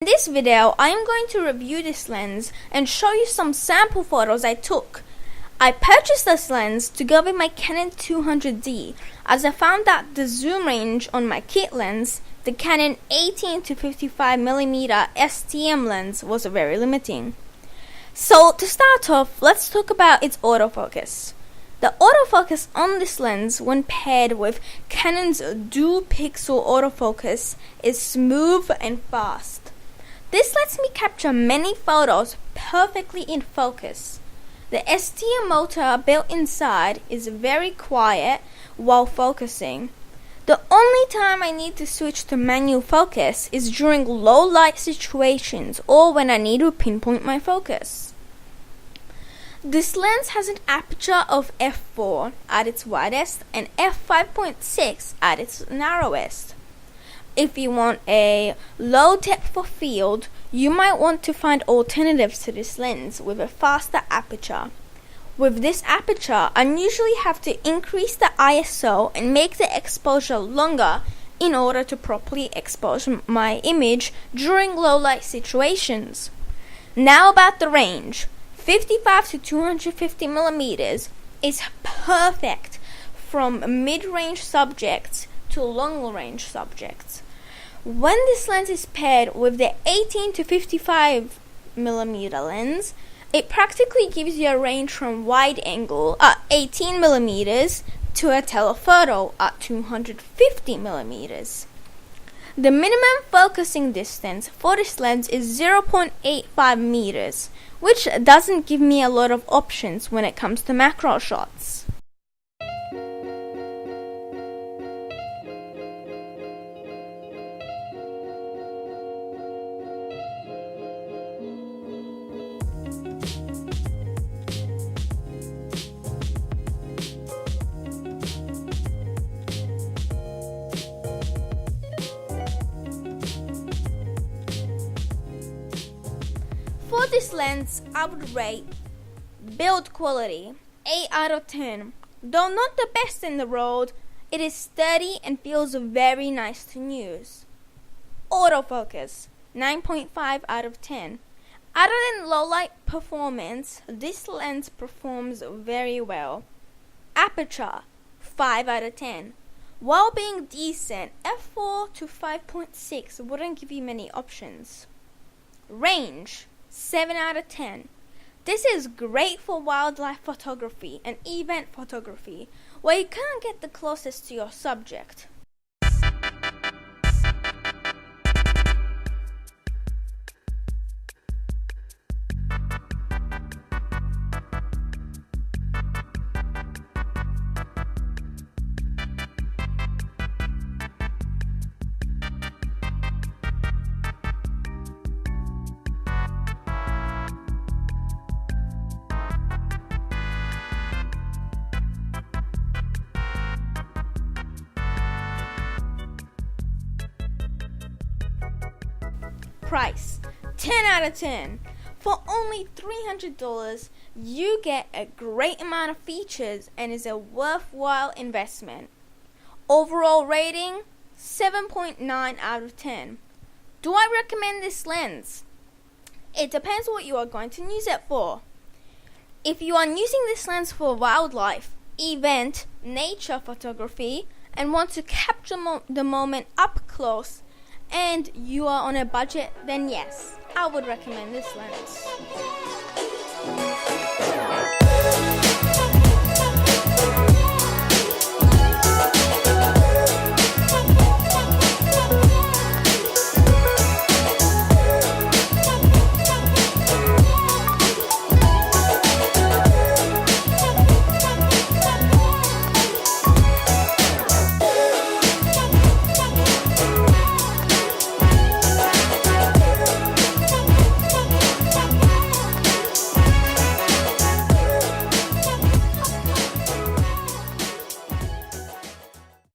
In this video, I am going to review this lens and show you some sample photos I took. I purchased this lens to go with my Canon 200D as I found that the zoom range on my kit lens, the Canon 18 to 55mm STM lens, was very limiting. So to start off, let's talk about its autofocus. The autofocus on this lens, when paired with Canon's dual pixel autofocus, is smooth and fast. This lets me capture many photos perfectly in focus. The STM motor built inside is very quiet while focusing. The only time I need to switch to manual focus is during low light situations or when I need to pinpoint my focus. This lens has an aperture of f4 at its widest and f5.6 at its narrowest. If you want a low depth of field, you might want to find alternatives to this lens with a faster aperture. With this aperture, I usually have to increase the ISO and make the exposure longer in order to properly expose my image during low light situations. Now about the range. 55 to 250 millimeters is perfect from mid-range subjects to long-range subjects. When this lens is paired with the 18 to 55mm lens, it practically gives you a range from wide angle at 18mm to a telephoto at 250mm. The minimum focusing distance for this lens is 0.85 meters, which doesn't give me a lot of options when it comes to macro shots. For this lens, I would rate build quality 8 out of 10. Though not the best in the world, it is sturdy and feels very nice to use. Autofocus 9.5 out of 10. Other than low light performance, this lens performs very well. Aperture 5 out of 10. While being decent, f4 to 5.6 wouldn't give you many options. Range 7 out of 10. This is great for wildlife photography and event photography, where you can't get the closest to your subject. Price 10 out of 10. For only $300, you get a great amount of features and is a worthwhile investment. Overall rating 7.9 out of 10. Do I recommend this lens? It depends what you are going to use it for. If you are using this lens for wildlife, event, nature photography, and want to capture the moment up close, and you are on a budget, then yes, I would recommend this lens.